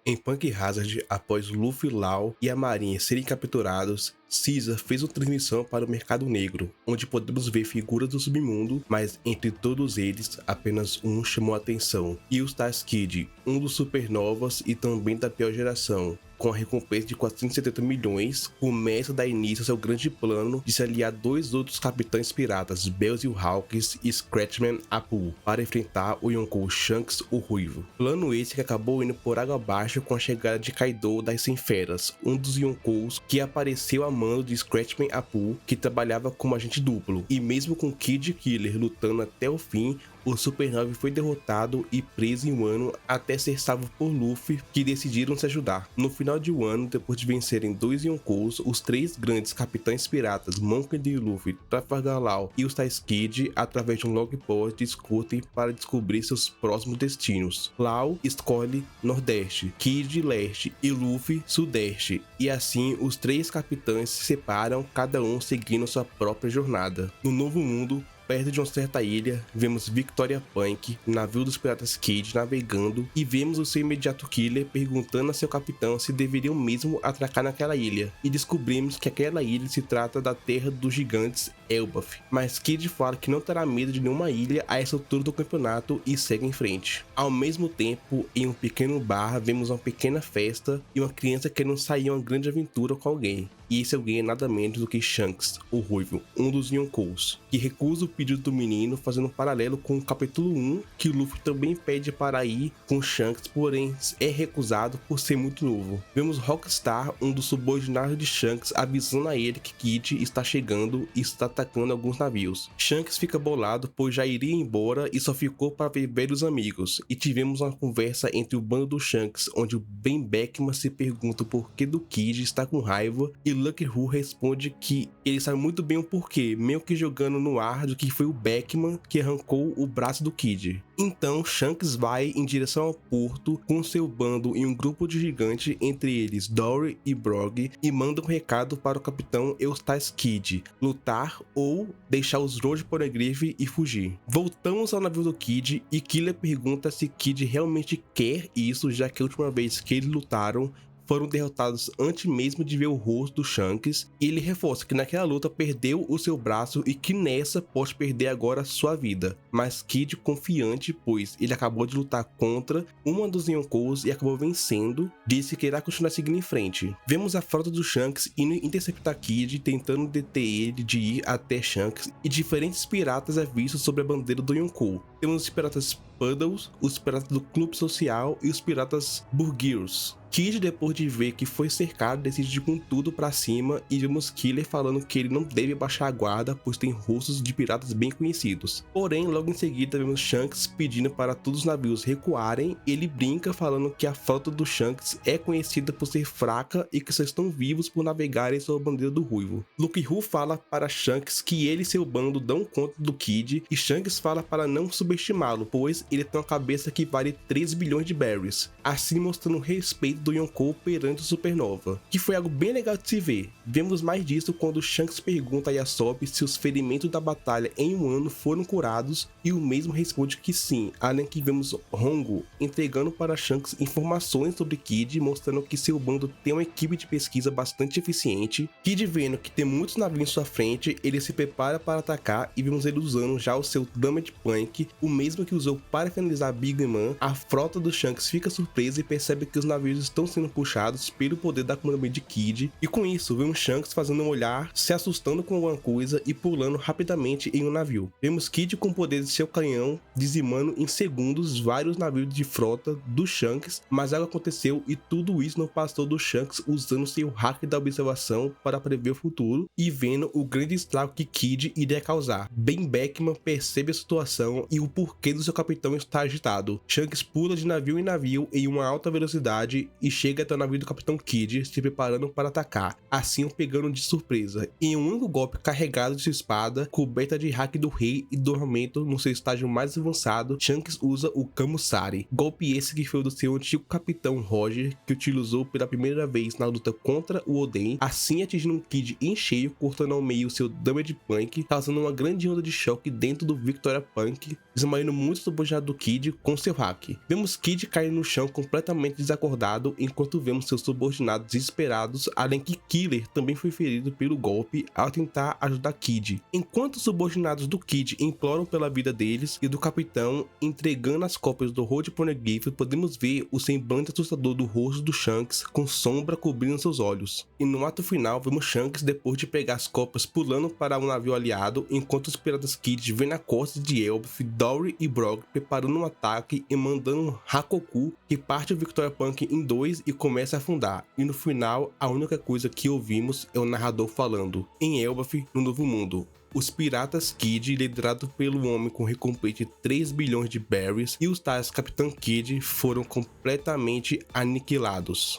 Em Punk Hazard, após Luffy, Law e a Marinha serem capturados, Caesar fez uma transmissão para o mercado negro, onde podemos ver figuras do submundo, mas entre todos eles, apenas um chamou a atenção: Eustace Kid, um dos supernovas e também da pior geração. Com a recompensa de 470 milhões, começa a dar início ao seu grande plano de se aliar a dois outros capitães piratas, Beelzebub Hawkins e Scratchman Apu, para enfrentar o Yonkou Shanks o Ruivo. Plano esse que acabou indo por água abaixo com a chegada de Kaido das 100 Feras, um dos Yonkous que apareceu a mando de Scratchman Apu, que trabalhava como agente duplo, e mesmo com Kid Killer lutando até o fim, o Supernova foi derrotado e preso em Wano até ser salvo por Luffy, que decidiram se ajudar. No final de Wano, depois de vencerem dois Yonkous, os três grandes capitães piratas, Monkey D. Luffy, Trafalgar Law e o Eustace Kid, através de um logpost, discutem para descobrir seus próximos destinos. Law escolhe Nordeste, Kid Leste e Luffy Sudeste, e assim os três capitães se separam, cada um seguindo sua própria jornada. No Novo Mundo, perto de uma certa ilha, vemos Victoria Punk, navio dos piratas Kid, navegando, e vemos o seu imediato killer perguntando a seu capitão se deveriam mesmo atracar naquela ilha, e descobrimos que aquela ilha se trata da terra dos gigantes Elbaf, mas Kid fala que não terá medo de nenhuma ilha a essa altura do campeonato e segue em frente. Ao mesmo tempo, em um pequeno bar, vemos uma pequena festa e uma criança querendo sair em uma grande aventura com alguém. E esse alguém é nada menos do que Shanks, o Ruivo, um dos Yonkous, que recusa o pedido do menino, fazendo um paralelo com o capítulo 1, que Luffy também pede para ir com Shanks, porém é recusado por ser muito novo. Vemos Rockstar, um dos subordinados de Shanks, avisando a ele que Kid está chegando e está atacando alguns navios. Shanks fica bolado, pois já iria embora e só ficou para ver velhos amigos, e tivemos uma conversa entre o bando do Shanks, onde o Ben Beckman se pergunta o porquê do Kid está com raiva, e Lucky Who responde que ele sabe muito bem o porquê, meio que jogando no ar do que foi o Beckman que arrancou o braço do Kid. Então Shanks vai em direção ao porto com seu bando em um grupo de gigantes, entre eles Dory e Brog, e manda um recado para o capitão Eustace Kid: lutar ou deixar os Road Poneglyph e fugir. Voltamos ao navio do Kid e Killer pergunta se Kid realmente quer isso, já que a última vez que eles lutaram foram derrotados antes mesmo de ver o rosto do Shanks, e ele reforça que naquela luta perdeu o seu braço e que nessa pode perder agora sua vida, mas Kid confiante, pois ele acabou de lutar contra uma dos Yonkous e acabou vencendo, disse que irá continuar seguindo em frente. Vemos a frota do Shanks indo interceptar Kid, tentando deter ele de ir até Shanks, e diferentes piratas é visto sobre a bandeira do Yonkou. Temos os piratas Puddles, os piratas do Clube Social e os piratas Burgers. Kid, depois de ver que foi cercado, decide ir com tudo pra cima, e vemos Killer falando que ele não deve baixar a guarda, pois tem rostos de piratas bem conhecidos. Porém, logo em seguida vemos Shanks pedindo para todos os navios recuarem. Ele brinca falando que a frota do Shanks é conhecida por ser fraca e que só estão vivos por navegarem sob a bandeira do Ruivo. Lucky Who fala para Shanks que ele e seu bando dão conta do Kid, e Shanks fala para não subestimá-lo, pois ele tem uma cabeça que vale 3 bilhões de berries, assim mostrando respeito do Yonkou perante o Supernova, que foi algo bem legal de se ver. Vemos mais disso quando Shanks pergunta a Yasopp se os ferimentos da batalha em Wano foram curados, e o mesmo responde que sim, além que vemos Hongo entregando para Shanks informações sobre Kid, mostrando que seu bando tem uma equipe de pesquisa bastante eficiente. Kid, vendo que tem muitos navios em sua frente, ele se prepara para atacar, e vemos ele usando já o seu Damage Plank, o mesmo que usou para finalizar Big Man. A frota do Shanks fica surpresa e percebe que os navios estão sendo puxados pelo poder da Akuma no Mi de Kid, e com isso vemos Shanks fazendo um olhar, se assustando com alguma coisa e pulando rapidamente em um navio. Vemos Kid com o poder de seu canhão dizimando em segundos vários navios de frota do Shanks, mas algo aconteceu e tudo isso não passou do Shanks usando seu hack da observação para prever o futuro e vendo o grande estrago que Kid iria causar. Ben Beckman percebe a situação e o porquê do seu capitão estar agitado. Shanks pula de navio em navio em uma alta velocidade e chega até o navio do Capitão Kid, se preparando para atacar, assim o pegando de surpresa. Em um único golpe carregado de sua espada, coberta de hack do rei e do armamento no seu estágio mais avançado, Shanks usa o Kamusari, golpe esse que foi do seu antigo capitão Roger, que utilizou pela primeira vez na luta contra o Oden, assim atingindo um Kid em cheio, cortando ao meio seu Damage Plank, causando uma grande onda de choque dentro do Victoria Punk, desmaiando muito do subordinado do Kid com seu hack. Vemos Kid cair no chão completamente desacordado, lado enquanto vemos seus subordinados desesperados, além que Killer também foi ferido pelo golpe ao tentar ajudar Kid. Enquanto os subordinados do Kid imploram pela vida deles e do capitão entregando as cópias do Road Poneglyph, podemos ver o semblante assustador do rosto do Shanks com sombra cobrindo seus olhos. E no ato final vemos Shanks, depois de pegar as cópias, pulando para um navio aliado, enquanto os piratas Kid vêm na costa de Elbaf, Dory e Brog preparando um ataque e mandando um Hakoku que parte o Victoriapunk em dois e começa a afundar. E no final, a única coisa que ouvimos é o narrador falando: em Elbaf, no Novo Mundo, os piratas Kid, liderados pelo homem com recompensa de 3 bilhões de berries, e os tais Capitão Kid foram completamente aniquilados.